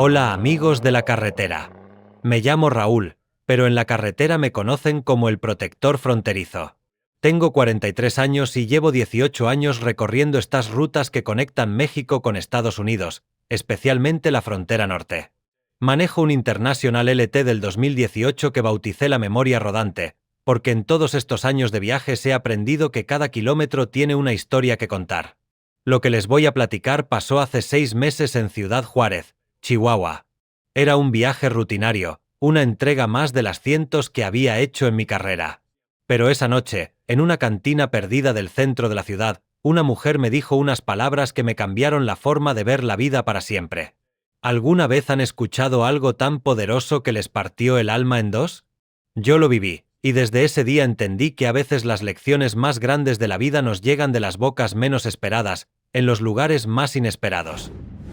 Hola amigos de la carretera. Me llamo Raúl, pero en la carretera me conocen como el protector fronterizo. Tengo 43 años y llevo 18 años recorriendo estas rutas que conectan México con Estados Unidos, especialmente la frontera norte. Manejo un International LT del 2018 que bauticé la memoria rodante, porque en todos estos años de viajes he aprendido que cada kilómetro tiene una historia que contar. Lo que les voy a platicar pasó hace 6 meses en Ciudad Juárez, Chihuahua. Era un viaje rutinario, una entrega más de las cientos que había hecho en mi carrera. Pero esa noche, en una cantina perdida del centro de la ciudad, una mujer me dijo unas palabras que me cambiaron la forma de ver la vida para siempre. ¿Alguna vez han escuchado algo tan poderoso que les partió el alma en dos? Yo lo viví, y desde ese día entendí que a veces las lecciones más grandes de la vida nos llegan de las bocas menos esperadas, en los lugares más inesperados.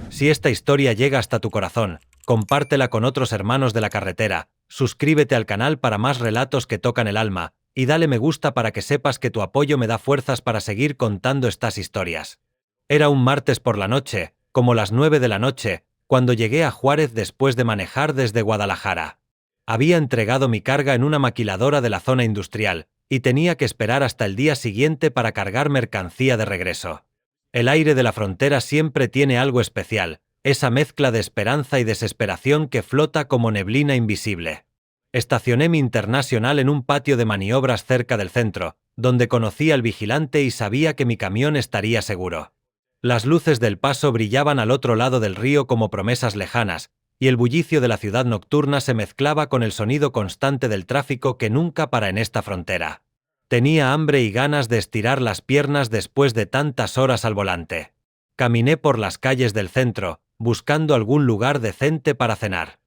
Si esta historia llega hasta tu corazón, compártela con otros hermanos de la carretera, suscríbete al canal para más relatos que tocan el alma, y dale me gusta para que sepas que tu apoyo me da fuerzas para seguir contando estas historias. Era un martes por la noche, como las 9 de la noche, cuando llegué a Juárez después de manejar desde Guadalajara. Había entregado mi carga en una maquiladora de la zona industrial, y tenía que esperar hasta el día siguiente para cargar mercancía de regreso. El aire de la frontera siempre tiene algo especial, esa mezcla de esperanza y desesperación que flota como neblina invisible. Estacioné mi Internacional en un patio de maniobras cerca del centro, donde conocí al vigilante y sabía que mi camión estaría seguro. Las luces del paso brillaban al otro lado del río como promesas lejanas, y el bullicio de la ciudad nocturna se mezclaba con el sonido constante del tráfico que nunca para en esta frontera. Tenía hambre y ganas de estirar las piernas después de tantas horas al volante. Caminé por las calles del centro, buscando algún lugar decente para cenar.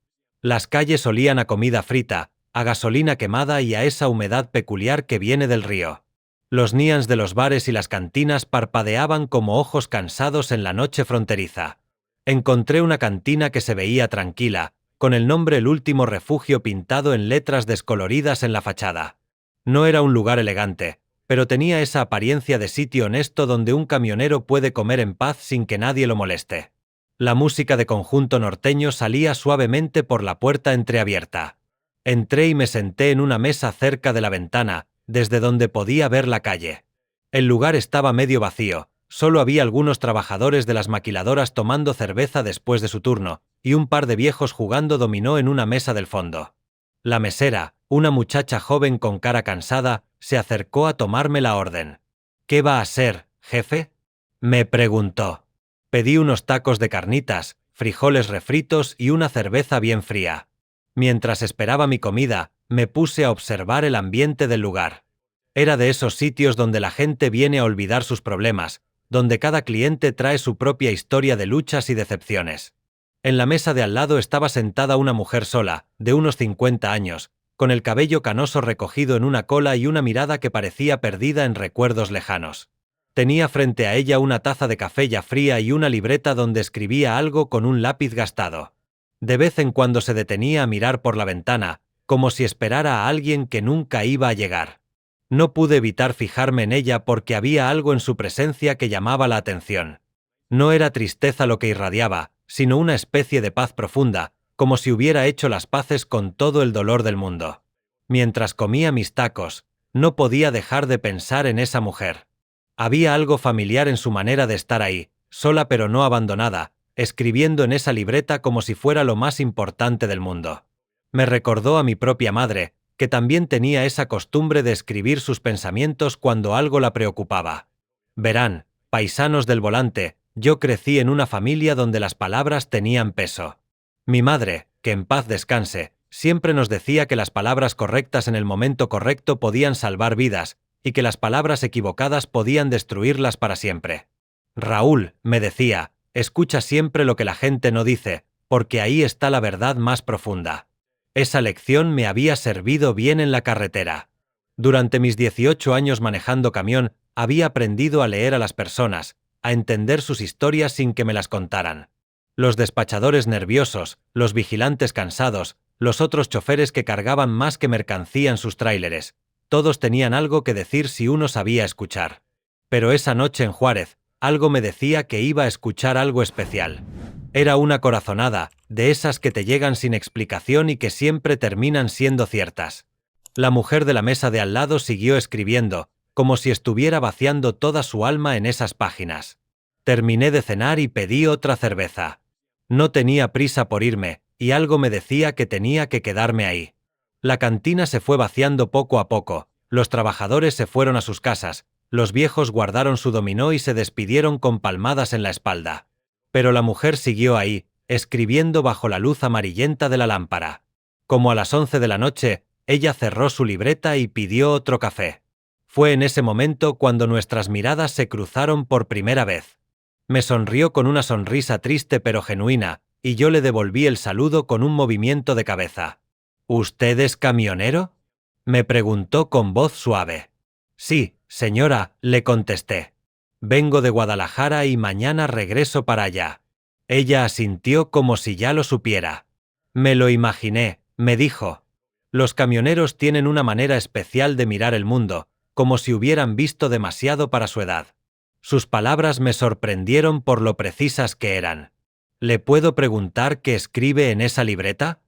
Las calles olían a comida frita, a gasolina quemada y a esa humedad peculiar que viene del río. Los neons de los bares y las cantinas parpadeaban como ojos cansados en la noche fronteriza. Encontré una cantina que se veía tranquila, con el nombre El Último Refugio pintado en letras descoloridas en la fachada. No era un lugar elegante, pero tenía esa apariencia de sitio honesto donde un camionero puede comer en paz sin que nadie lo moleste. La música de conjunto norteño salía suavemente por la puerta entreabierta. Entré y me senté en una mesa cerca de la ventana, desde donde podía ver la calle. El lugar estaba medio vacío, solo había algunos trabajadores de las maquiladoras tomando cerveza después de su turno, y un par de viejos jugando dominó en una mesa del fondo. La mesera, una muchacha joven con cara cansada, se acercó a tomarme la orden. ¿Qué va a ser, jefe?, me preguntó. Pedí unos tacos de carnitas, frijoles refritos y una cerveza bien fría. Mientras esperaba mi comida, me puse a observar el ambiente del lugar. Era de esos sitios donde la gente viene a olvidar sus problemas, donde cada cliente trae su propia historia de luchas y decepciones. En la mesa de al lado estaba sentada una mujer sola, de unos 50 años, con el cabello canoso recogido en una cola y una mirada que parecía perdida en recuerdos lejanos. Tenía frente a ella una taza de café ya fría y una libreta donde escribía algo con un lápiz gastado. De vez en cuando se detenía a mirar por la ventana, como si esperara a alguien que nunca iba a llegar. No pude evitar fijarme en ella porque había algo en su presencia que llamaba la atención. No era tristeza lo que irradiaba, sino una especie de paz profunda, como si hubiera hecho las paces con todo el dolor del mundo. Mientras comía mis tacos, no podía dejar de pensar en esa mujer. Había algo familiar en su manera de estar ahí, sola pero no abandonada, escribiendo en esa libreta como si fuera lo más importante del mundo. Me recordó a mi propia madre, que también tenía esa costumbre de escribir sus pensamientos cuando algo la preocupaba. Verán, paisanos del volante, yo crecí en una familia donde las palabras tenían peso. Mi madre, que en paz descanse, siempre nos decía que las palabras correctas en el momento correcto podían salvar vidas, y que las palabras equivocadas podían destruirlas para siempre. Raúl, me decía, escucha siempre lo que la gente no dice, porque ahí está la verdad más profunda. Esa lección me había servido bien en la carretera. Durante mis 18 años manejando camión, había aprendido a leer a las personas, a entender sus historias sin que me las contaran. Los despachadores nerviosos, los vigilantes cansados, los otros choferes que cargaban más que mercancía en sus tráileres, todos tenían algo que decir si uno sabía escuchar. Pero esa noche en Juárez, algo me decía que iba a escuchar algo especial. Era una corazonada, de esas que te llegan sin explicación y que siempre terminan siendo ciertas. La mujer de la mesa de al lado siguió escribiendo, como si estuviera vaciando toda su alma en esas páginas. Terminé de cenar y pedí otra cerveza. No tenía prisa por irme, y algo me decía que tenía que quedarme ahí. La cantina se fue vaciando poco a poco, los trabajadores se fueron a sus casas, los viejos guardaron su dominó y se despidieron con palmadas en la espalda. Pero la mujer siguió ahí, escribiendo bajo la luz amarillenta de la lámpara. Como a las 11 de la noche, ella cerró su libreta y pidió otro café. Fue en ese momento cuando nuestras miradas se cruzaron por primera vez. Me sonrió con una sonrisa triste pero genuina, y yo le devolví el saludo con un movimiento de cabeza. ¿Usted es camionero?, me preguntó con voz suave. Sí, señora, le contesté. Vengo de Guadalajara y mañana regreso para allá. Ella asintió como si ya lo supiera. Me lo imaginé, me dijo. Los camioneros tienen una manera especial de mirar el mundo, como si hubieran visto demasiado para su edad. Sus palabras me sorprendieron por lo precisas que eran. ¿Le puedo preguntar qué escribe en esa libreta?,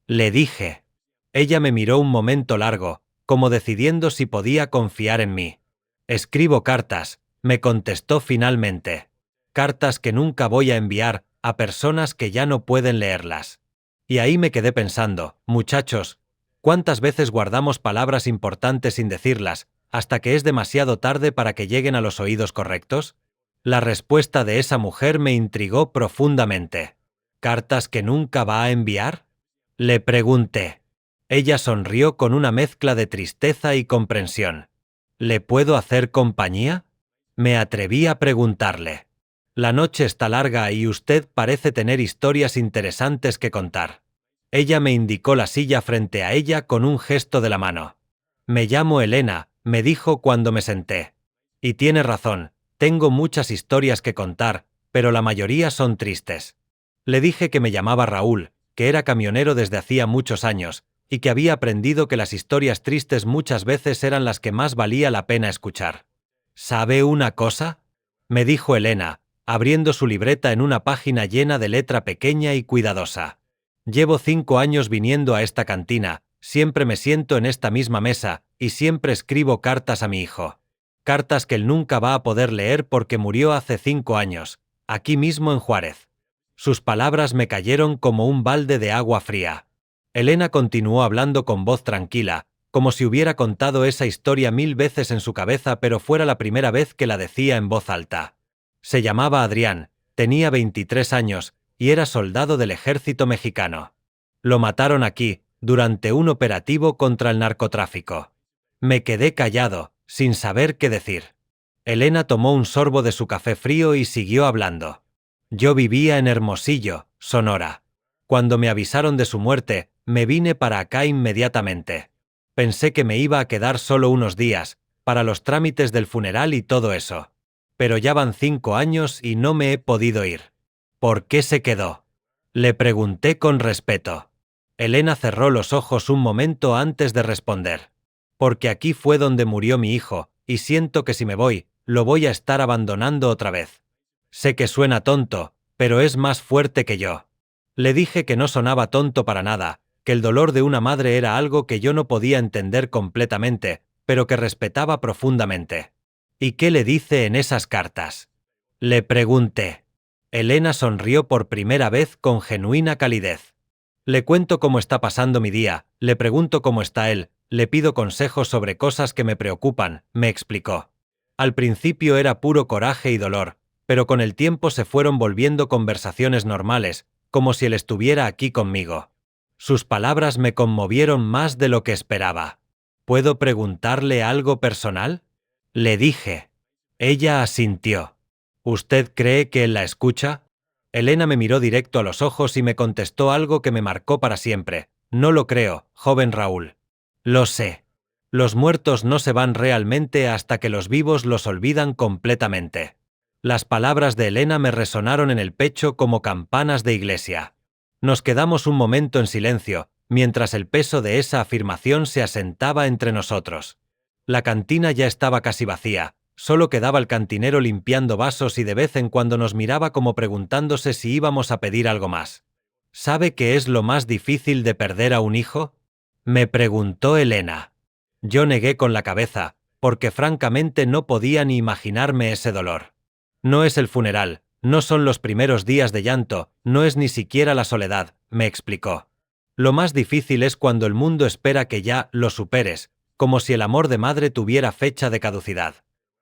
le dije. Ella me miró un momento largo, como decidiendo si podía confiar en mí. Escribo cartas, me contestó finalmente. Cartas que nunca voy a enviar a personas que ya no pueden leerlas. Y ahí me quedé pensando, muchachos, ¿cuántas veces guardamos palabras importantes sin decirlas, hasta que es demasiado tarde para que lleguen a los oídos correctos? La respuesta de esa mujer me intrigó profundamente. ¿Cartas que nunca va a enviar?, le pregunté. Ella sonrió con una mezcla de tristeza y comprensión. ¿Le puedo hacer compañía?, me atreví a preguntarle. La noche está larga y usted parece tener historias interesantes que contar. Ella me indicó la silla frente a ella con un gesto de la mano. Me llamo Elena, me dijo cuando me senté. Y tiene razón, tengo muchas historias que contar, pero la mayoría son tristes. Le dije que me llamaba Raúl, que era camionero desde hacía muchos años, y que había aprendido que las historias tristes muchas veces eran las que más valía la pena escuchar. ¿Sabe una cosa?, me dijo Elena, abriendo su libreta en una página llena de letra pequeña y cuidadosa. Llevo 5 años viniendo a esta cantina, siempre me siento en esta misma mesa, y siempre escribo cartas a mi hijo. Cartas que él nunca va a poder leer porque murió hace 5 años, aquí mismo en Juárez. Sus palabras me cayeron como un balde de agua fría. Elena continuó hablando con voz tranquila, como si hubiera contado esa historia 1000 veces en su cabeza pero fuera la primera vez que la decía en voz alta. Se llamaba Adrián, tenía 23 años, y era soldado del ejército mexicano. Lo mataron aquí, durante un operativo contra el narcotráfico. Me quedé callado, sin saber qué decir. Elena tomó un sorbo de su café frío y siguió hablando. Yo vivía en Hermosillo, Sonora. Cuando me avisaron de su muerte, me vine para acá inmediatamente. Pensé que me iba a quedar solo unos días, para los trámites del funeral y todo eso. Pero ya van 5 años y no me he podido ir. ¿Por qué se quedó?, le pregunté con respeto. Elena cerró los ojos un momento antes de responder. Porque aquí fue donde murió mi hijo, y siento que si me voy, lo voy a estar abandonando otra vez. Sé que suena tonto, pero es más fuerte que yo. Le dije que no sonaba tonto para nada, que el dolor de una madre era algo que yo no podía entender completamente, pero que respetaba profundamente. ¿Y qué le dice en esas cartas?, le pregunté. Elena sonrió por primera vez con genuina calidez. Le cuento cómo está pasando mi día, le pregunto cómo está él, le pido consejos sobre cosas que me preocupan, me explicó. Al principio era puro coraje y dolor, pero con el tiempo se fueron volviendo conversaciones normales, como si él estuviera aquí conmigo. Sus palabras me conmovieron más de lo que esperaba. ¿Puedo preguntarle algo personal?, le dije. Ella asintió. ¿Usted cree que él la escucha? Elena me miró directo a los ojos y me contestó algo que me marcó para siempre. No lo creo, joven Raúl. Lo sé. Los muertos no se van realmente hasta que los vivos los olvidan completamente. Las palabras de Elena me resonaron en el pecho como campanas de iglesia. Nos quedamos un momento en silencio, mientras el peso de esa afirmación se asentaba entre nosotros. La cantina ya estaba casi vacía, Solo quedaba el cantinero limpiando vasos y de vez en cuando nos miraba como preguntándose si íbamos a pedir algo más. ¿Sabe qué es lo más difícil de perder a un hijo? Me preguntó Elena. Yo negué con la cabeza, porque francamente no podía ni imaginarme ese dolor. No es el funeral, no son los primeros días de llanto, no es ni siquiera la soledad, me explicó. Lo más difícil es cuando el mundo espera que ya lo superes, como si el amor de madre tuviera fecha de caducidad.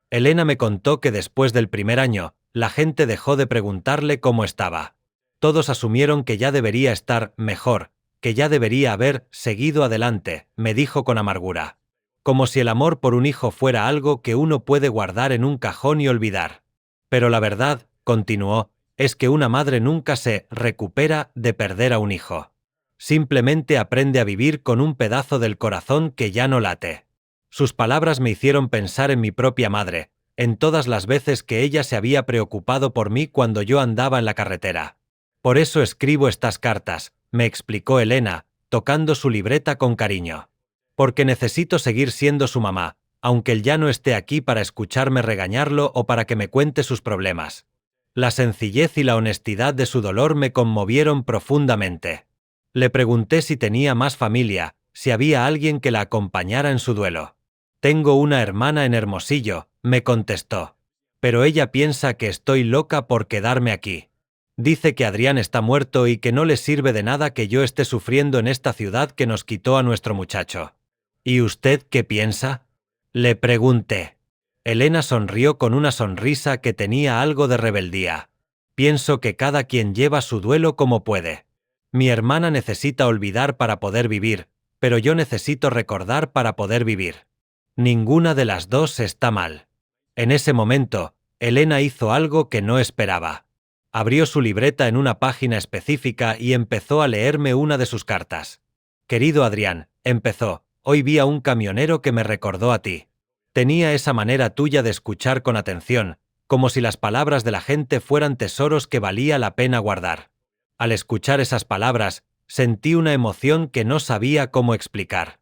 Elena me contó que después del primer año, la gente dejó de preguntarle cómo estaba. Todos asumieron que ya debería estar mejor, que ya debería haber seguido adelante, me dijo con amargura. Como si el amor por un hijo fuera algo que uno puede guardar en un cajón y olvidar. Pero la verdad, continuó, es que una madre nunca se recupera de perder a un hijo. Simplemente aprende a vivir con un pedazo del corazón que ya no late. Sus palabras me hicieron pensar en mi propia madre, en todas las veces que ella se había preocupado por mí cuando yo andaba en la carretera. Por eso escribo estas cartas, me explicó Elena, tocando su libreta con cariño. Porque necesito seguir siendo su mamá, aunque él ya no esté aquí para escucharme regañarlo o para que me cuente sus problemas. La sencillez y la honestidad de su dolor me conmovieron profundamente. Le pregunté si tenía más familia, si había alguien que la acompañara en su duelo. Tengo una hermana en Hermosillo, me contestó. Pero ella piensa que estoy loca por quedarme aquí. Dice que Adrián está muerto y que no le sirve de nada que yo esté sufriendo en esta ciudad que nos quitó a nuestro muchacho. ¿Y usted qué piensa? Le pregunté. Elena sonrió con una sonrisa que tenía algo de rebeldía. Pienso que cada quien lleva su duelo como puede. Mi hermana necesita olvidar para poder vivir, pero yo necesito recordar para poder vivir. Ninguna de las dos está mal. En ese momento, Elena hizo algo que no esperaba. Abrió su libreta en una página específica y empezó a leerme una de sus cartas. Querido Adrián, empezó, hoy vi a un camionero que me recordó a ti. Tenía esa manera tuya de escuchar con atención, como si las palabras de la gente fueran tesoros que valía la pena guardar. Al escuchar esas palabras, sentí una emoción que no sabía cómo explicar.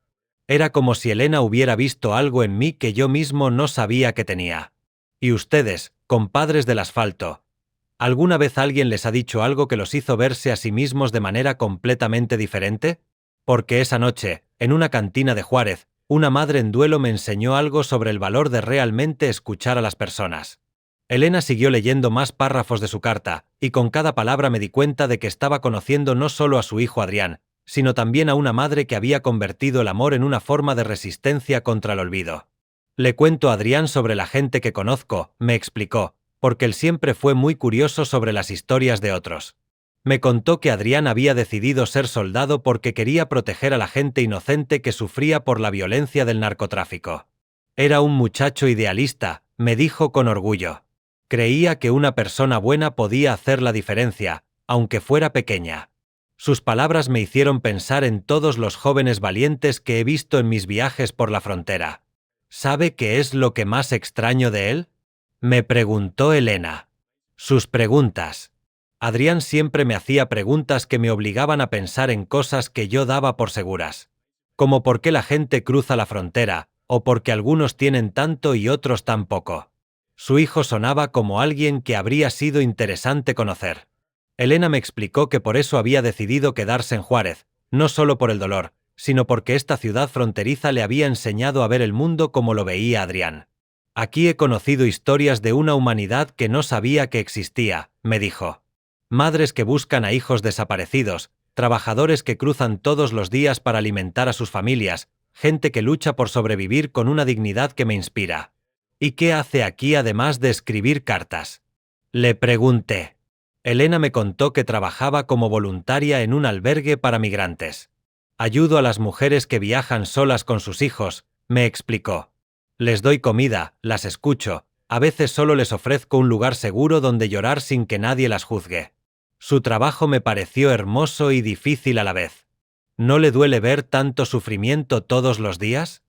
Era como si Elena hubiera visto algo en mí que yo mismo no sabía que tenía. Y ustedes, compadres del asfalto, ¿alguna vez alguien les ha dicho algo que los hizo verse a sí mismos de manera completamente diferente? Porque esa noche, en una cantina de Juárez, una madre en duelo me enseñó algo sobre el valor de realmente escuchar a las personas. Elena siguió leyendo más párrafos de su carta, y con cada palabra me di cuenta de que estaba conociendo no solo a su hijo Adrián, sino también a una madre que había convertido el amor en una forma de resistencia contra el olvido. Le cuento a Adrián sobre la gente que conozco, me explicó, porque él siempre fue muy curioso sobre las historias de otros. Me contó que Adrián había decidido ser soldado porque quería proteger a la gente inocente que sufría por la violencia del narcotráfico. Era un muchacho idealista, me dijo con orgullo. Creía que una persona buena podía hacer la diferencia, aunque fuera pequeña. Sus palabras me hicieron pensar en todos los jóvenes valientes que he visto en mis viajes por la frontera. ¿Sabe qué es lo que más extraño de él? Me preguntó Elena. Sus preguntas. Adrián siempre me hacía preguntas que me obligaban a pensar en cosas que yo daba por seguras. Como por qué la gente cruza la frontera, o por qué algunos tienen tanto y otros tan poco. Su hijo sonaba como alguien que habría sido interesante conocer. Elena me explicó que por eso había decidido quedarse en Juárez, no solo por el dolor, sino porque esta ciudad fronteriza le había enseñado a ver el mundo como lo veía Adrián. Aquí he conocido historias de una humanidad que no sabía que existía, me dijo. Madres que buscan a hijos desaparecidos, trabajadores que cruzan todos los días para alimentar a sus familias, gente que lucha por sobrevivir con una dignidad que me inspira. ¿Y qué hace aquí además de escribir cartas? Le pregunté. Elena me contó que trabajaba como voluntaria en un albergue para migrantes. Ayudo a las mujeres que viajan solas con sus hijos, me explicó. Les doy comida, las escucho, a veces solo les ofrezco un lugar seguro donde llorar sin que nadie las juzgue. Su trabajo me pareció hermoso y difícil a la vez. ¿No le duele ver tanto sufrimiento todos los días?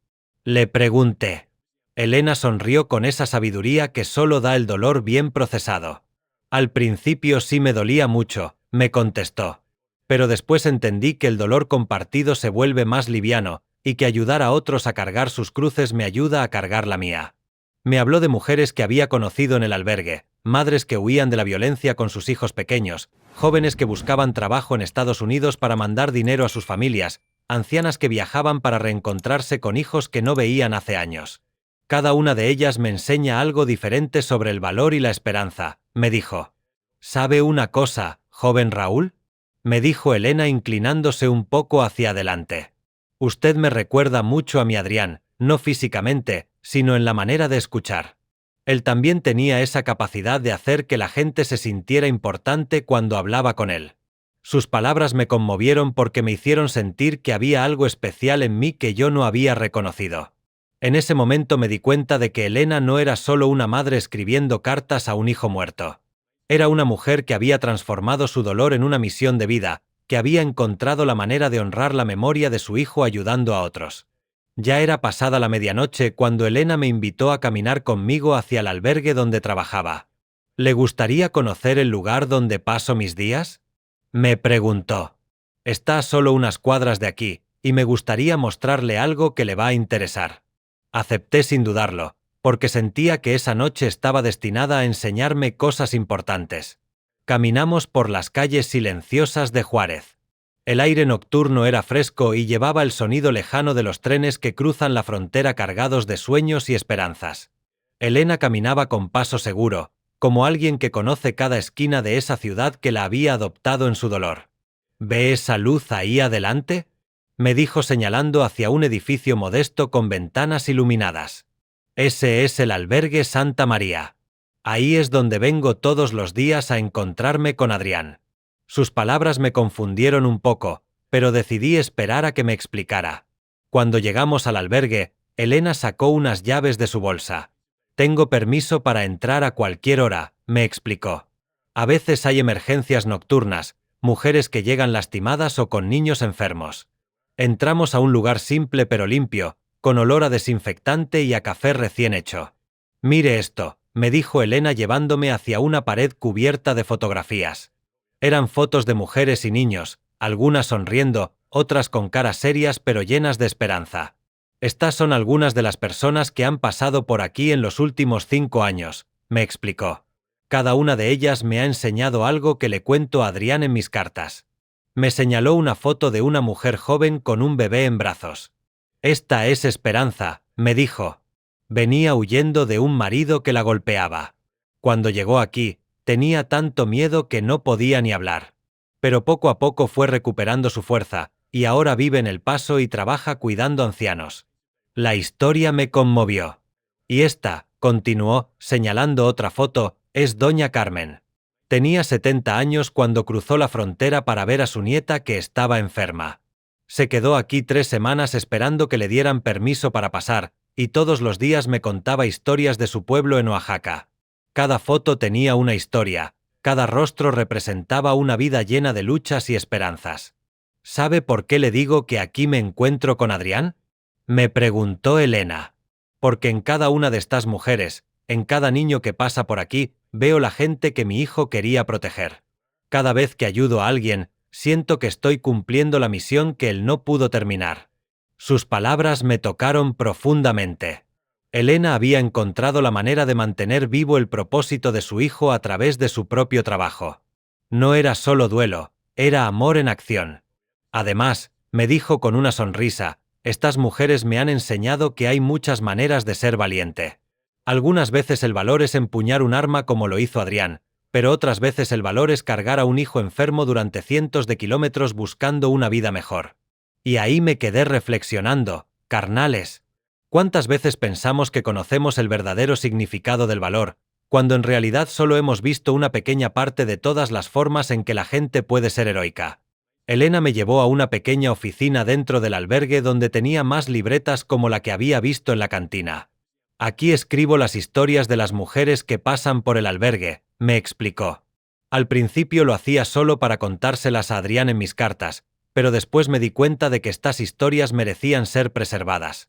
Le pregunté. Elena sonrió con esa sabiduría que solo da el dolor bien procesado. Al principio sí me dolía mucho, me contestó. Pero después entendí que el dolor compartido se vuelve más liviano, y que ayudar a otros a cargar sus cruces me ayuda a cargar la mía. Me habló de mujeres que había conocido en el albergue, madres que huían de la violencia con sus hijos pequeños, jóvenes que buscaban trabajo en Estados Unidos para mandar dinero a sus familias, ancianas que viajaban para reencontrarse con hijos que no veían hace años. Cada una de ellas me enseña algo diferente sobre el valor y la esperanza, me dijo. ¿Sabe una cosa, joven Raúl? Me dijo Elena inclinándose un poco hacia adelante. Usted me recuerda mucho a mi Adrián, no físicamente, sino en la manera de escuchar. Él también tenía esa capacidad de hacer que la gente se sintiera importante cuando hablaba con él. Sus palabras me conmovieron porque me hicieron sentir que había algo especial en mí que yo no había reconocido. En ese momento me di cuenta de que Elena no era solo una madre escribiendo cartas a un hijo muerto. Era una mujer que había transformado su dolor en una misión de vida, que había encontrado la manera de honrar la memoria de su hijo ayudando a otros. Ya era pasada la medianoche cuando Elena me invitó a caminar conmigo hacia el albergue donde trabajaba. ¿Le gustaría conocer el lugar donde paso mis días?, me preguntó. Está a solo unas cuadras de aquí, y me gustaría mostrarle algo que le va a interesar. Acepté sin dudarlo, porque sentía que esa noche estaba destinada a enseñarme cosas importantes. Caminamos por las calles silenciosas de Juárez. El aire nocturno era fresco y llevaba el sonido lejano de los trenes que cruzan la frontera cargados de sueños y esperanzas. Elena caminaba con paso seguro, como alguien que conoce cada esquina de esa ciudad que la había adoptado en su dolor. ¿Ve esa luz ahí adelante?, me dijo señalando hacia un edificio modesto con ventanas iluminadas. Ese es el albergue Santa María. Ahí es donde vengo todos los días a encontrarme con Adrián. Sus palabras me confundieron un poco, pero decidí esperar a que me explicara. Cuando llegamos al albergue, Elena sacó unas llaves de su bolsa. Tengo permiso para entrar a cualquier hora, me explicó. A veces hay emergencias nocturnas, mujeres que llegan lastimadas o con niños enfermos. Entramos a un lugar simple pero limpio, con olor a desinfectante y a café recién hecho. Mire esto, me dijo Elena llevándome hacia una pared cubierta de fotografías. Eran fotos de mujeres y niños, algunas sonriendo, otras con caras serias pero llenas de esperanza. Estas son algunas de las personas que han pasado por aquí en los últimos 5 años, me explicó. Cada una de ellas me ha enseñado algo que le cuento a Adrián en mis cartas. Me señaló una foto de una mujer joven con un bebé en brazos. Esta es Esperanza, me dijo. Venía huyendo de un marido que la golpeaba. Cuando llegó aquí, tenía tanto miedo que no podía ni hablar. Pero poco a poco fue recuperando su fuerza, y ahora vive en El Paso y trabaja cuidando ancianos. La historia me conmovió. Y esta, continuó, señalando otra foto, es Doña Carmen. Tenía 70 años cuando cruzó la frontera para ver a su nieta que estaba enferma. Se quedó aquí 3 semanas esperando que le dieran permiso para pasar, y todos los días me contaba historias de su pueblo en Oaxaca. Cada foto tenía una historia, cada rostro representaba una vida llena de luchas y esperanzas. ¿Sabe por qué le digo que aquí me encuentro con Adrián?, me preguntó Elena. Porque en cada una de estas mujeres, en cada niño que pasa por aquí, veo la gente que mi hijo quería proteger. Cada vez que ayudo a alguien, siento que estoy cumpliendo la misión que él no pudo terminar. Sus palabras me tocaron profundamente. Elena había encontrado la manera de mantener vivo el propósito de su hijo a través de su propio trabajo. No era solo duelo, era amor en acción. Además, me dijo con una sonrisa, estas mujeres me han enseñado que hay muchas maneras de ser valiente. Algunas veces el valor es empuñar un arma como lo hizo Adrián, pero otras veces el valor es cargar a un hijo enfermo durante cientos de kilómetros buscando una vida mejor. Y ahí me quedé reflexionando, carnales. ¿Cuántas veces pensamos que conocemos el verdadero significado del valor, cuando en realidad solo hemos visto una pequeña parte de todas las formas en que la gente puede ser heroica? Elena me llevó a una pequeña oficina dentro del albergue donde tenía más libretas como la que había visto en la cantina. Aquí escribo las historias de las mujeres que pasan por el albergue, me explicó. Al principio lo hacía solo para contárselas a Adrián en mis cartas, pero después me di cuenta de que estas historias merecían ser preservadas.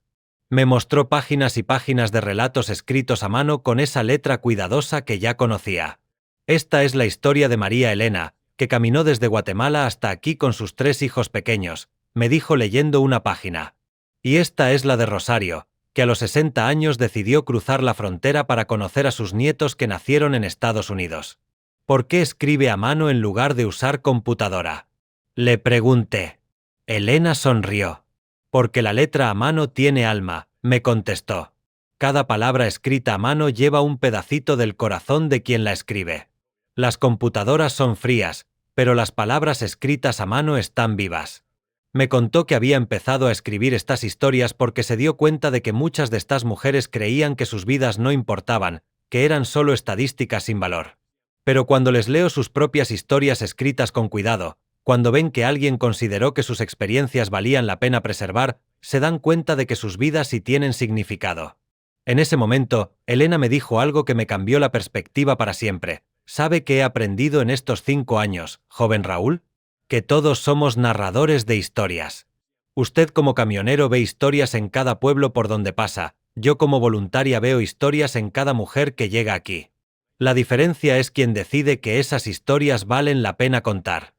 Me mostró páginas y páginas de relatos escritos a mano con esa letra cuidadosa que ya conocía. Esta es la historia de María Elena, que caminó desde Guatemala hasta aquí con sus 3 hijos pequeños, me dijo leyendo una página. Y esta es la de Rosario, que a los 60 años decidió cruzar la frontera para conocer a sus nietos que nacieron en Estados Unidos. ¿Por qué escribe a mano en lugar de usar computadora? Le pregunté. Elena sonrió. Porque la letra a mano tiene alma, me contestó. Cada palabra escrita a mano lleva un pedacito del corazón de quien la escribe. Las computadoras son frías, pero las palabras escritas a mano están vivas. Me contó que había empezado a escribir estas historias porque se dio cuenta de que muchas de estas mujeres creían que sus vidas no importaban, que eran solo estadísticas sin valor. Pero cuando les leo sus propias historias escritas con cuidado, cuando ven que alguien consideró que sus experiencias valían la pena preservar, se dan cuenta de que sus vidas sí tienen significado. En ese momento, Elena me dijo algo que me cambió la perspectiva para siempre. ¿Sabe qué he aprendido en estos 5 años, joven Raúl? Que todos somos narradores de historias. Usted como camionero ve historias en cada pueblo por donde pasa, yo como voluntaria veo historias en cada mujer que llega aquí. La diferencia es quien decide que esas historias valen la pena contar.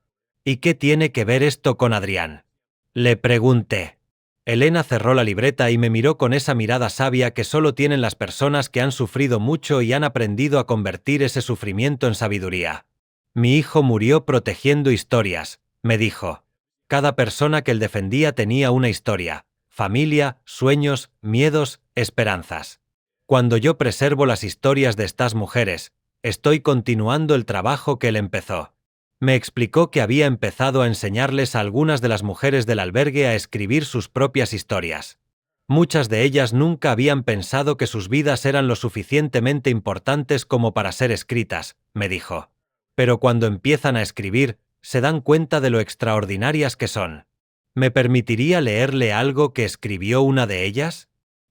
¿Y qué tiene que ver esto con Adrián? Le pregunté. Elena cerró la libreta y me miró con esa mirada sabia que solo tienen las personas que han sufrido mucho y han aprendido a convertir ese sufrimiento en sabiduría. Mi hijo murió protegiendo historias, me dijo. Cada persona que él defendía tenía una historia, familia, sueños, miedos, esperanzas. Cuando yo preservo las historias de estas mujeres, estoy continuando el trabajo que él empezó. Me explicó que había empezado a enseñarles a algunas de las mujeres del albergue a escribir sus propias historias. Muchas de ellas nunca habían pensado que sus vidas eran lo suficientemente importantes como para ser escritas, me dijo. Pero cuando empiezan a escribir, se dan cuenta de lo extraordinarias que son. ¿Me permitiría leerle algo que escribió una de ellas?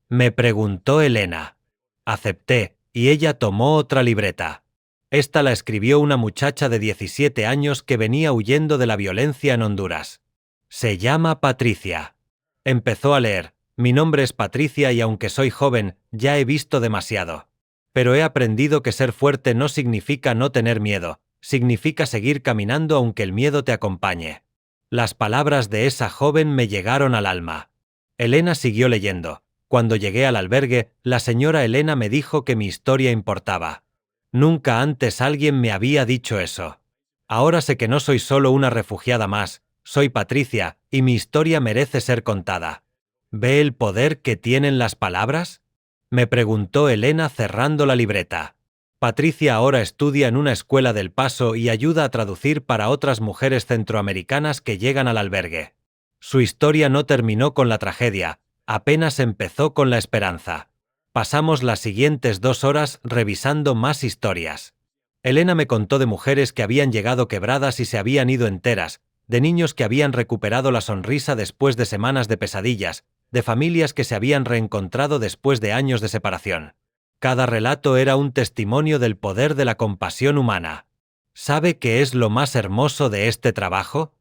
Me preguntó Elena. Acepté, y ella tomó otra libreta. Esta la escribió una muchacha de 17 años que venía huyendo de la violencia en Honduras. Se llama Patricia. Empezó a leer. Mi nombre es Patricia y aunque soy joven, ya he visto demasiado. Pero he aprendido que ser fuerte no significa no tener miedo, significa seguir caminando aunque el miedo te acompañe. Las palabras de esa joven me llegaron al alma. Elena siguió leyendo. Cuando llegué al albergue, la señora Elena me dijo que mi historia importaba. Nunca antes alguien me había dicho eso. Ahora sé que no soy solo una refugiada más, soy Patricia, y mi historia merece ser contada. ¿Ve el poder que tienen las palabras? Me preguntó Elena cerrando la libreta. Patricia ahora estudia en una escuela del Paso y ayuda a traducir para otras mujeres centroamericanas que llegan al albergue. Su historia no terminó con la tragedia, apenas empezó con la esperanza. Pasamos las siguientes 2 horas revisando más historias. Elena me contó de mujeres que habían llegado quebradas y se habían ido enteras, de niños que habían recuperado la sonrisa después de semanas de pesadillas, de familias que se habían reencontrado después de años de separación. Cada relato era un testimonio del poder de la compasión humana. ¿Sabe qué es lo más hermoso de este trabajo?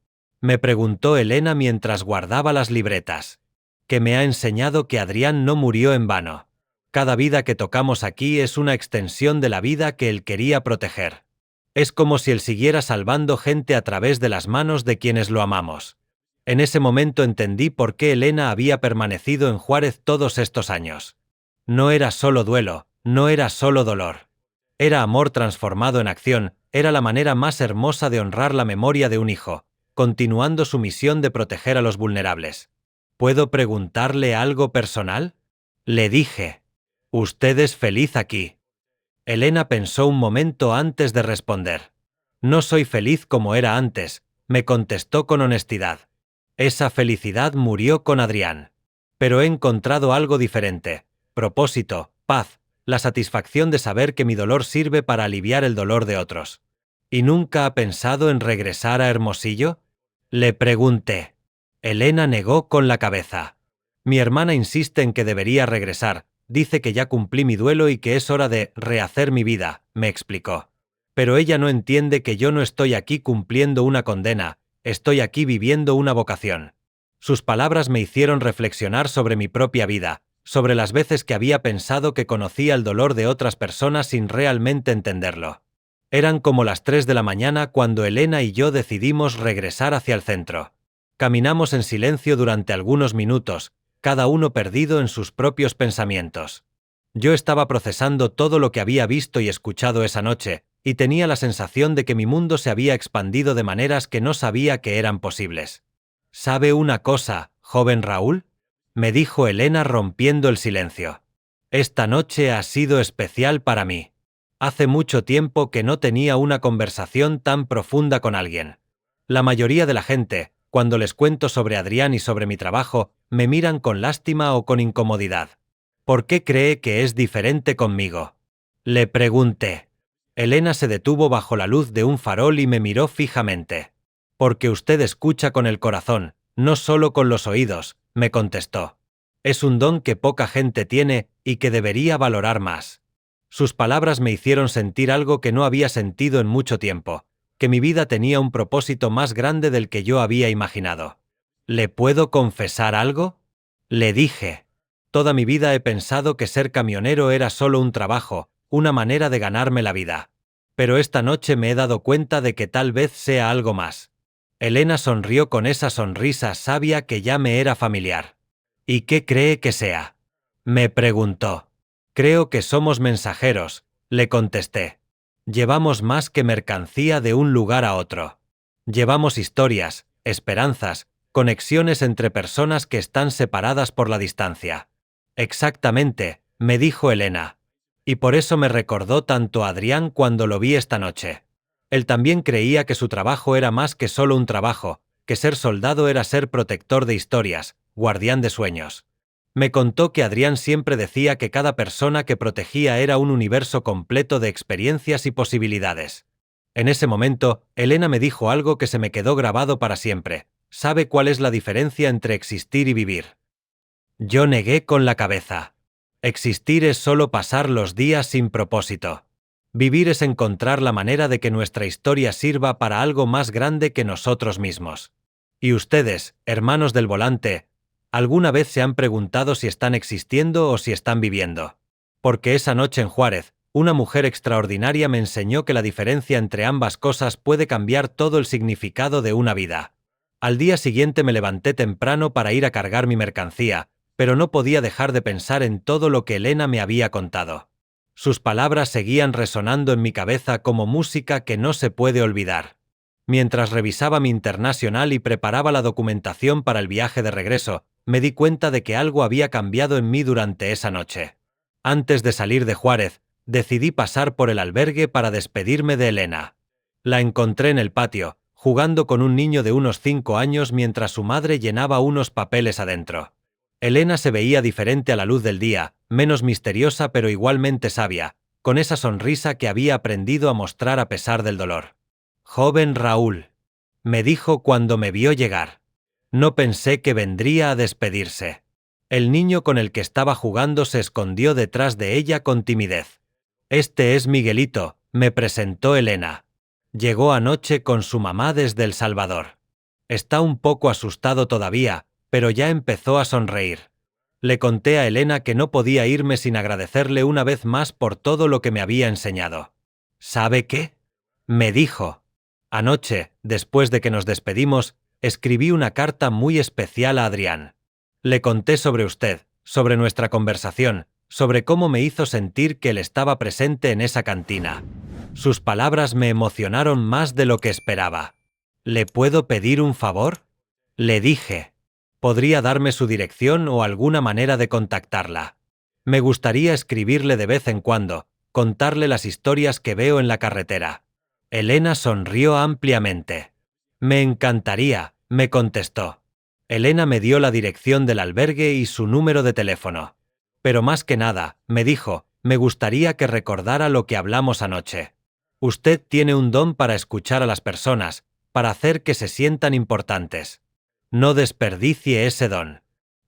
Me preguntó Elena mientras guardaba las libretas. Que me ha enseñado que Adrián no murió en vano. Cada vida que tocamos aquí es una extensión de la vida que él quería proteger. Es como si él siguiera salvando gente a través de las manos de quienes lo amamos. En ese momento entendí por qué Elena había permanecido en Juárez todos estos años. No era solo duelo, no era solo dolor. Era amor transformado en acción, era la manera más hermosa de honrar la memoria de un hijo, continuando su misión de proteger a los vulnerables. ¿Puedo preguntarle algo personal? Le dije. ¿Usted es feliz aquí? Elena pensó un momento antes de responder. No soy feliz como era antes, me contestó con honestidad. Esa felicidad murió con Adrián. Pero he encontrado algo diferente. Propósito, paz, la satisfacción de saber que mi dolor sirve para aliviar el dolor de otros. ¿Y nunca ha pensado en regresar a Hermosillo? Le pregunté. Elena negó con la cabeza. Mi hermana insiste en que debería regresar. Dice que ya cumplí mi duelo y que es hora de rehacer mi vida, me explicó. Pero ella no entiende que yo no estoy aquí cumpliendo una condena, estoy aquí viviendo una vocación. Sus palabras me hicieron reflexionar sobre mi propia vida, sobre las veces que había pensado que conocía el dolor de otras personas sin realmente entenderlo. Eran como las 3 de la mañana cuando Elena y yo decidimos regresar hacia el centro. Caminamos en silencio durante algunos minutos, cada uno perdido en sus propios pensamientos. Yo estaba procesando todo lo que había visto y escuchado esa noche, y tenía la sensación de que mi mundo se había expandido de maneras que no sabía que eran posibles. ¿Sabe una cosa, joven Raúl?, me dijo Elena rompiendo el silencio. Esta noche ha sido especial para mí. Hace mucho tiempo que no tenía una conversación tan profunda con alguien. La mayoría de la gente, cuando les cuento sobre Adrián y sobre mi trabajo, me miran con lástima o con incomodidad. ¿Por qué cree que es diferente conmigo?, le pregunté. Elena se detuvo bajo la luz de un farol y me miró fijamente. Porque usted escucha con el corazón, no solo con los oídos, me contestó. Es un don que poca gente tiene y que debería valorar más. Sus palabras me hicieron sentir algo que no había sentido en mucho tiempo, que mi vida tenía un propósito más grande del que yo había imaginado. ¿Le puedo confesar algo?, le dije. Toda mi vida he pensado que ser camionero era solo un trabajo, una manera de ganarme la vida. Pero esta noche me he dado cuenta de que tal vez sea algo más. Elena sonrió con esa sonrisa sabia que ya me era familiar. ¿Y qué cree que sea?, me preguntó. Creo que somos mensajeros, le contesté. Llevamos más que mercancía de un lugar a otro. Llevamos historias, esperanzas, conexiones entre personas que están separadas por la distancia. Exactamente, me dijo Elena. Y por eso me recordó tanto a Adrián cuando lo vi esta noche. Él también creía que su trabajo era más que solo un trabajo, que ser soldado era ser protector de historias, guardián de sueños. Me contó que Adrián siempre decía que cada persona que protegía era un universo completo de experiencias y posibilidades. En ese momento, Elena me dijo algo que se me quedó grabado para siempre. ¿Sabe cuál es la diferencia entre existir y vivir? Yo negué con la cabeza. Existir es solo pasar los días sin propósito. Vivir es encontrar la manera de que nuestra historia sirva para algo más grande que nosotros mismos. Y ustedes, hermanos del volante, ¿alguna vez se han preguntado si están existiendo o si están viviendo? Porque esa noche en Juárez, una mujer extraordinaria me enseñó que la diferencia entre ambas cosas puede cambiar todo el significado de una vida. Al día siguiente me levanté temprano para ir a cargar mi mercancía, pero no podía dejar de pensar en todo lo que Elena me había contado. Sus palabras seguían resonando en mi cabeza como música que no se puede olvidar. Mientras revisaba mi internacional y preparaba la documentación para el viaje de regreso, me di cuenta de que algo había cambiado en mí durante esa noche. Antes de salir de Juárez, decidí pasar por el albergue para despedirme de Elena. La encontré en el patio, jugando con un niño de unos 5 años mientras su madre llenaba unos papeles adentro. Elena se veía diferente a la luz del día, menos misteriosa pero igualmente sabia, con esa sonrisa que había aprendido a mostrar a pesar del dolor. «Joven Raúl», me dijo cuando me vio llegar. No pensé que vendría a despedirse. El niño con el que estaba jugando se escondió detrás de ella con timidez. «Este es Miguelito», me presentó Elena. Llegó anoche con su mamá desde El Salvador. Está un poco asustado todavía, pero ya empezó a sonreír. Le conté a Elena que no podía irme sin agradecerle una vez más por todo lo que me había enseñado. ¿Sabe qué?, me dijo. Anoche, después de que nos despedimos, escribí una carta muy especial a Adrián. Le conté sobre usted, sobre nuestra conversación, sobre cómo me hizo sentir que él estaba presente en esa cantina. Sus palabras me emocionaron más de lo que esperaba. ¿Le puedo pedir un favor?, le dije. ¿Podría darme su dirección o alguna manera de contactarla? Me gustaría escribirle de vez en cuando, contarle las historias que veo en la carretera. Elena sonrió ampliamente. Me encantaría, me contestó. Elena me dio la dirección del albergue y su número de teléfono. Pero más que nada, me dijo, me gustaría que recordara lo que hablamos anoche. Usted tiene un don para escuchar a las personas, para hacer que se sientan importantes. No desperdicie ese don.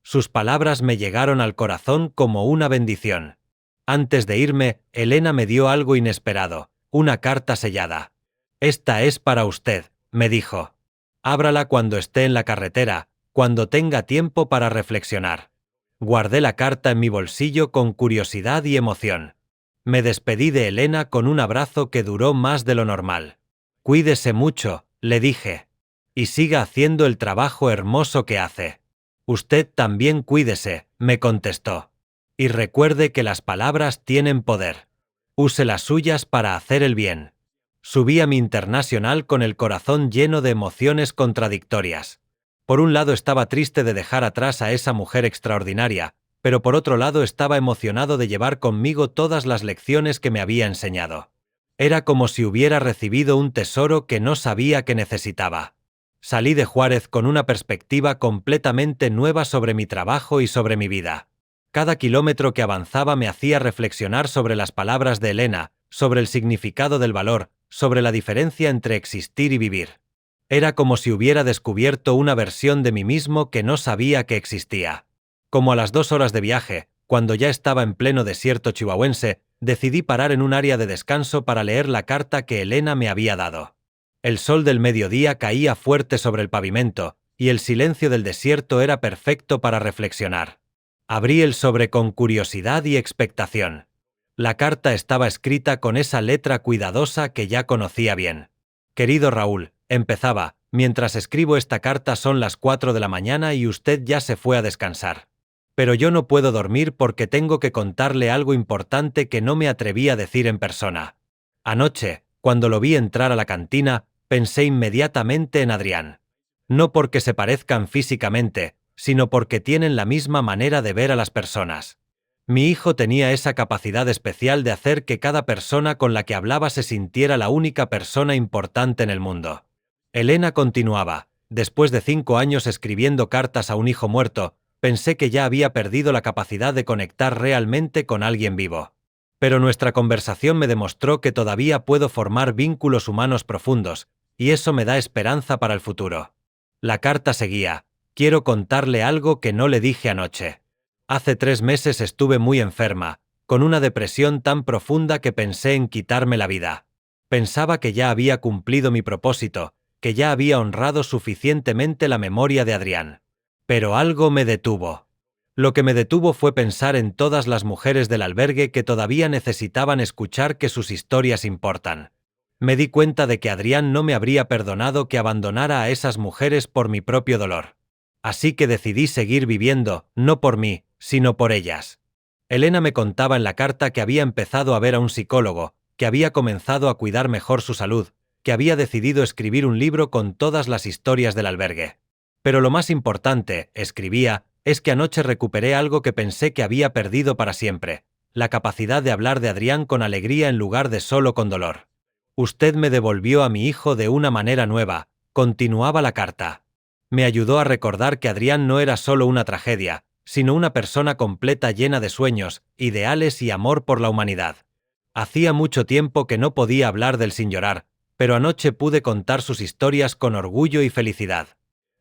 Sus palabras me llegaron al corazón como una bendición. Antes de irme, Elena me dio algo inesperado, una carta sellada. Esta es para usted, me dijo. Ábrala cuando esté en la carretera, cuando tenga tiempo para reflexionar. Guardé la carta en mi bolsillo con curiosidad y emoción. Me despedí de Elena con un abrazo que duró más de lo normal. Cuídese mucho, le dije. Y siga haciendo el trabajo hermoso que hace. Usted también cuídese, me contestó. Y recuerde que las palabras tienen poder. Use las suyas para hacer el bien. Subí a mi internacional con el corazón lleno de emociones contradictorias. Por un lado estaba triste de dejar atrás a esa mujer extraordinaria, pero por otro lado estaba emocionado de llevar conmigo todas las lecciones que me había enseñado. Era como si hubiera recibido un tesoro que no sabía que necesitaba. Salí de Juárez con una perspectiva completamente nueva sobre mi trabajo y sobre mi vida. Cada kilómetro que avanzaba me hacía reflexionar sobre las palabras de Elena, sobre el significado del valor, sobre la diferencia entre existir y vivir. Era como si hubiera descubierto una versión de mí mismo que no sabía que existía. Como a las 2 horas de viaje, cuando ya estaba en pleno desierto chihuahuense, decidí parar en un área de descanso para leer la carta que Elena me había dado. El sol del mediodía caía fuerte sobre el pavimento, y el silencio del desierto era perfecto para reflexionar. Abrí el sobre con curiosidad y expectación. La carta estaba escrita con esa letra cuidadosa que ya conocía bien. Querido Raúl, empezaba, mientras escribo esta carta son las 4 de la mañana y usted ya se fue a descansar. Pero yo no puedo dormir porque tengo que contarle algo importante que no me atreví a decir en persona. Anoche, cuando lo vi entrar a la cantina, pensé inmediatamente en Adrián. No porque se parezcan físicamente, sino porque tienen la misma manera de ver a las personas. Mi hijo tenía esa capacidad especial de hacer que cada persona con la que hablaba se sintiera la única persona importante en el mundo. Elena continuaba, después de 5 años escribiendo cartas a un hijo muerto, pensé que ya había perdido la capacidad de conectar realmente con alguien vivo. Pero nuestra conversación me demostró que todavía puedo formar vínculos humanos profundos, y eso me da esperanza para el futuro. La carta seguía: quiero contarle algo que no le dije anoche. Hace 3 meses estuve muy enferma, con una depresión tan profunda que pensé en quitarme la vida. Pensaba que ya había cumplido mi propósito, que ya había honrado suficientemente la memoria de Adrián. Pero algo me detuvo. Lo que me detuvo fue pensar en todas las mujeres del albergue que todavía necesitaban escuchar que sus historias importan. Me di cuenta de que Adrián no me habría perdonado que abandonara a esas mujeres por mi propio dolor. Así que decidí seguir viviendo, no por mí, sino por ellas. Elena me contaba en la carta que había empezado a ver a un psicólogo, que había comenzado a cuidar mejor su salud, que había decidido escribir un libro con todas las historias del albergue. Pero lo más importante, escribía, es que anoche recuperé algo que pensé que había perdido para siempre: la capacidad de hablar de Adrián con alegría en lugar de solo con dolor. Usted me devolvió a mi hijo de una manera nueva, continuaba la carta. Me ayudó a recordar que Adrián no era solo una tragedia, sino una persona completa llena de sueños, ideales y amor por la humanidad. Hacía mucho tiempo que no podía hablar de él sin llorar, pero anoche pude contar sus historias con orgullo y felicidad.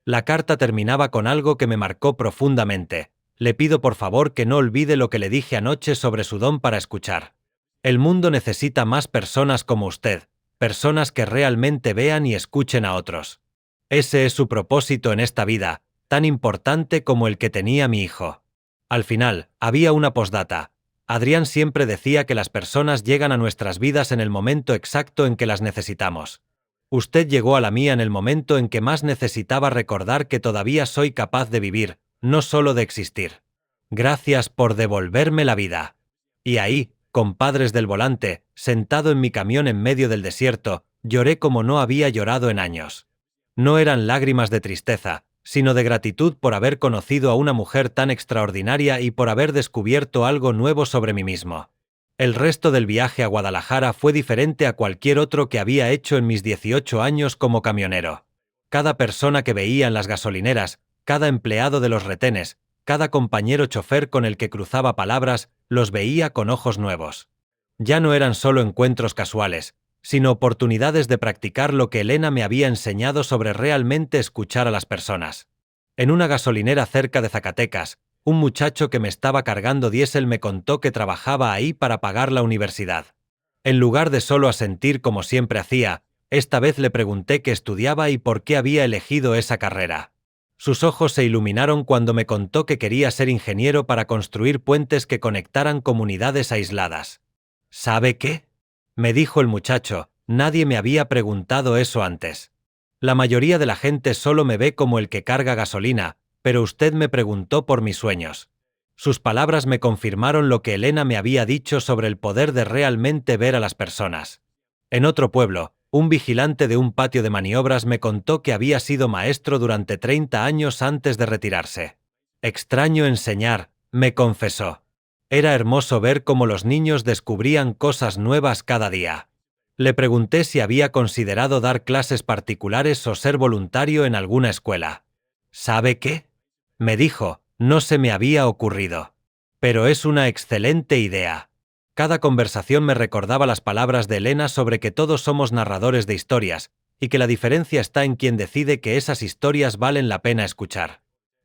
La carta terminaba con algo que me marcó profundamente: le pido por favor que no olvide lo que le dije anoche sobre su don para escuchar. El mundo necesita más personas como usted, personas que realmente vean y escuchen a otros. Ese es su propósito en esta vida, tan importante como el que tenía mi hijo. Al final, había una postdata. Adrián siempre decía que las personas llegan a nuestras vidas en el momento exacto en que las necesitamos. Usted llegó a la mía en el momento en que más necesitaba recordar que todavía soy capaz de vivir, no solo de existir. Gracias por devolverme la vida. Y ahí, compadres del volante, sentado en mi camión en medio del desierto, lloré como no había llorado en años. No eran lágrimas de tristeza, sino de gratitud por haber conocido a una mujer tan extraordinaria y por haber descubierto algo nuevo sobre mí mismo. El resto del viaje a Guadalajara fue diferente a cualquier otro que había hecho en mis 18 años como camionero. Cada persona que veía en las gasolineras, cada empleado de los retenes, cada compañero chofer con el que cruzaba palabras, los veía con ojos nuevos. Ya no eran solo encuentros casuales, sino oportunidades de practicar lo que Elena me había enseñado sobre realmente escuchar a las personas. En una gasolinera cerca de Zacatecas, un muchacho que me estaba cargando diésel me contó que trabajaba ahí para pagar la universidad. En lugar de solo asentir como siempre hacía, esta vez le pregunté qué estudiaba y por qué había elegido esa carrera. Sus ojos se iluminaron cuando me contó que quería ser ingeniero para construir puentes que conectaran comunidades aisladas. ¿Sabe qué?, me dijo el muchacho, nadie me había preguntado eso antes. La mayoría de la gente solo me ve como el que carga gasolina, pero usted me preguntó por mis sueños. Sus palabras me confirmaron lo que Elena me había dicho sobre el poder de realmente ver a las personas. En otro pueblo, un vigilante de un patio de maniobras me contó que había sido maestro durante 30 años antes de retirarse. Extraño enseñar, me confesó. Era hermoso ver cómo los niños descubrían cosas nuevas cada día. Le pregunté si había considerado dar clases particulares o ser voluntario en alguna escuela. ¿Sabe qué? Me dijo, no se me había ocurrido. Pero es una excelente idea. Cada conversación me recordaba las palabras de Elena sobre que todos somos narradores de historias, y que la diferencia está en quien decide que esas historias valen la pena escuchar.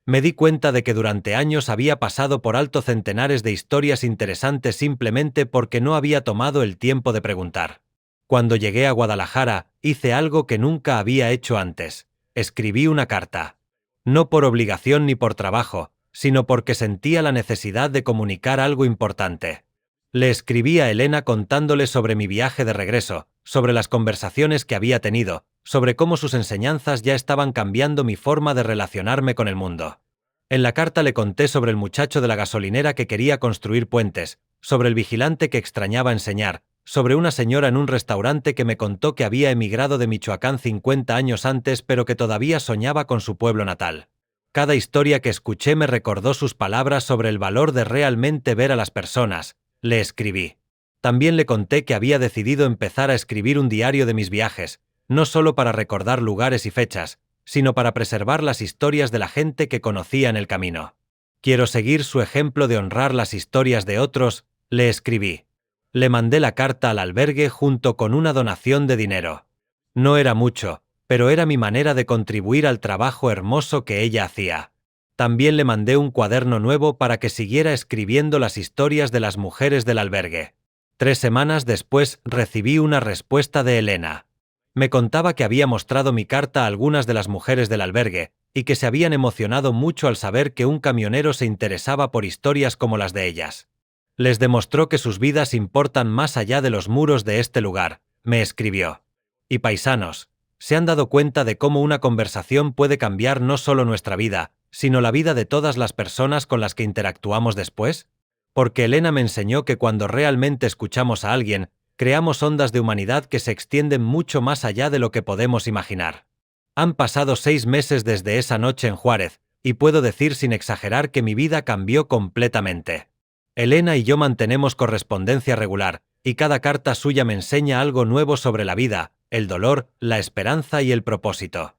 Me di cuenta de que durante años había pasado por alto centenares de historias interesantes simplemente porque no había tomado el tiempo de preguntar. Cuando llegué a Guadalajara, hice algo que nunca había hecho antes. Escribí una carta. No por obligación ni por trabajo, sino porque sentía la necesidad de comunicar algo importante. Le escribí a Elena contándole sobre mi viaje de regreso, sobre las conversaciones que había tenido, sobre cómo sus enseñanzas ya estaban cambiando mi forma de relacionarme con el mundo. En la carta le conté sobre el muchacho de la gasolinera que quería construir puentes, sobre el vigilante que extrañaba enseñar, sobre una señora en un restaurante que me contó que había emigrado de Michoacán 50 años antes pero que todavía soñaba con su pueblo natal. Cada historia que escuché me recordó sus palabras sobre el valor de realmente ver a las personas, le escribí. También le conté que había decidido empezar a escribir un diario de mis viajes, no solo para recordar lugares y fechas, sino para preservar las historias de la gente que conocía en el camino. Quiero seguir su ejemplo de honrar las historias de otros, le escribí. Le mandé la carta al albergue junto con una donación de dinero. No era mucho, pero era mi manera de contribuir al trabajo hermoso que ella hacía. También le mandé un cuaderno nuevo para que siguiera escribiendo las historias de las mujeres del albergue. 3 semanas después recibí una respuesta de Elena. Me contaba que había mostrado mi carta a algunas de las mujeres del albergue, y que se habían emocionado mucho al saber que un camionero se interesaba por historias como las de ellas. Les demostró que sus vidas importan más allá de los muros de este lugar, me escribió. Y paisanos, ¿se han dado cuenta de cómo una conversación puede cambiar no solo nuestra vida, sino la vida de todas las personas con las que interactuamos después? Porque Elena me enseñó que cuando realmente escuchamos a alguien, creamos ondas de humanidad que se extienden mucho más allá de lo que podemos imaginar. Han pasado 6 meses desde esa noche en Juárez, y puedo decir sin exagerar que mi vida cambió completamente. Elena y yo mantenemos correspondencia regular, y cada carta suya me enseña algo nuevo sobre la vida, el dolor, la esperanza y el propósito.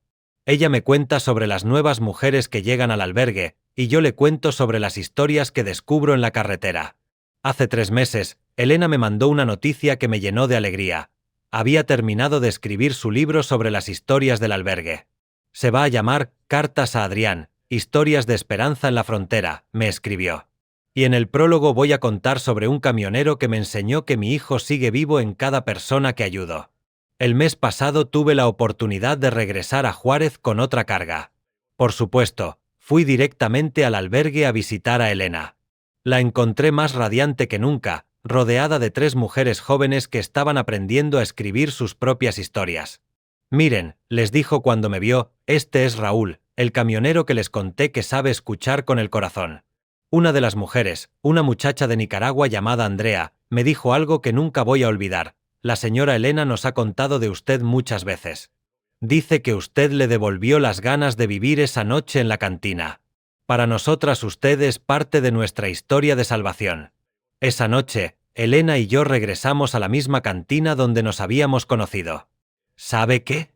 Ella me cuenta sobre las nuevas mujeres que llegan al albergue, y yo le cuento sobre las historias que descubro en la carretera. Hace 3 meses, Elena me mandó una noticia que me llenó de alegría. Había terminado de escribir su libro sobre las historias del albergue. Se va a llamar Cartas a Adrián, Historias de Esperanza en la Frontera, me escribió. Y en el prólogo voy a contar sobre un camionero que me enseñó que mi hijo sigue vivo en cada persona que ayudo. El mes pasado tuve la oportunidad de regresar a Juárez con otra carga. Por supuesto, fui directamente al albergue a visitar a Elena. La encontré más radiante que nunca, rodeada de 3 mujeres jóvenes que estaban aprendiendo a escribir sus propias historias. Miren, les dijo cuando me vio, este es Raúl, el camionero que les conté que sabe escuchar con el corazón. Una de las mujeres, una muchacha de Nicaragua llamada Andrea, me dijo algo que nunca voy a olvidar. La señora Elena nos ha contado de usted muchas veces. Dice que usted le devolvió las ganas de vivir esa noche en la cantina. Para nosotras usted es parte de nuestra historia de salvación. Esa noche, Elena y yo regresamos a la misma cantina donde nos habíamos conocido. ¿Sabe qué?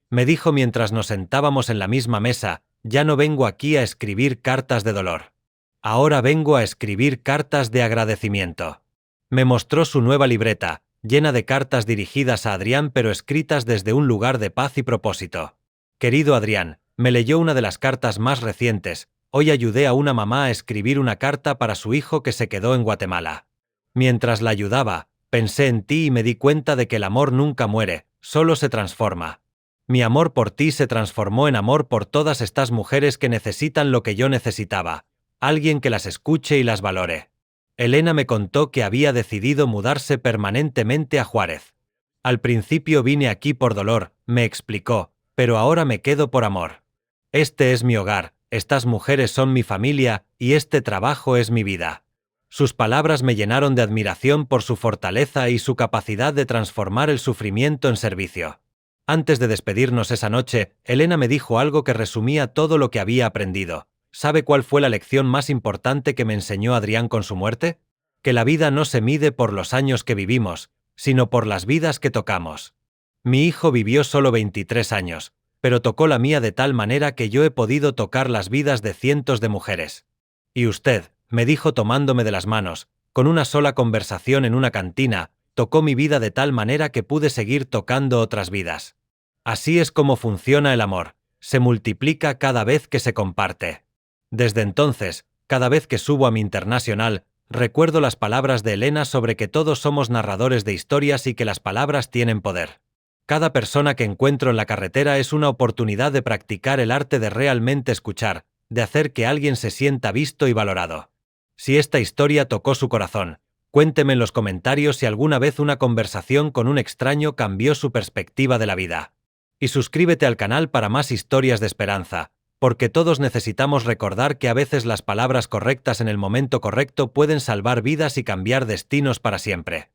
Me dijo mientras nos sentábamos en la misma mesa, ya no vengo aquí a escribir cartas de dolor. Ahora vengo a escribir cartas de agradecimiento. Me mostró su nueva libreta, llena de cartas dirigidas a Adrián pero escritas desde un lugar de paz y propósito. Querido Adrián, me leyó una de las cartas más recientes. Hoy ayudé a una mamá a escribir una carta para su hijo que se quedó en Guatemala. Mientras la ayudaba, pensé en ti y me di cuenta de que el amor nunca muere, solo se transforma. Mi amor por ti se transformó en amor por todas estas mujeres que necesitan lo que yo necesitaba, alguien que las escuche y las valore. Elena me contó que había decidido mudarse permanentemente a Juárez. Al principio vine aquí por dolor, me explicó, pero ahora me quedo por amor. Este es mi hogar, Estas mujeres son mi familia y este trabajo es mi vida. Sus palabras me llenaron de admiración por su fortaleza y su capacidad de transformar el sufrimiento en servicio. Antes de despedirnos esa noche, Elena me dijo algo que resumía todo lo que había aprendido. ¿Sabe cuál fue la lección más importante que me enseñó Adrián con su muerte? Que la vida no se mide por los años que vivimos, sino por las vidas que tocamos. Mi hijo vivió solo 23 años, pero tocó la mía de tal manera que yo he podido tocar las vidas de cientos de mujeres. Y usted, me dijo tomándome de las manos, con una sola conversación en una cantina, tocó mi vida de tal manera que pude seguir tocando otras vidas. Así es como funciona el amor, se multiplica cada vez que se comparte. Desde entonces, cada vez que subo a mi internacional, recuerdo las palabras de Elena sobre que todos somos narradores de historias y que las palabras tienen poder. Cada persona que encuentro en la carretera es una oportunidad de practicar el arte de realmente escuchar, de hacer que alguien se sienta visto y valorado. Si esta historia tocó su corazón, cuénteme en los comentarios si alguna vez una conversación con un extraño cambió su perspectiva de la vida. Y suscríbete al canal para más historias de esperanza, porque todos necesitamos recordar que a veces las palabras correctas en el momento correcto pueden salvar vidas y cambiar destinos para siempre.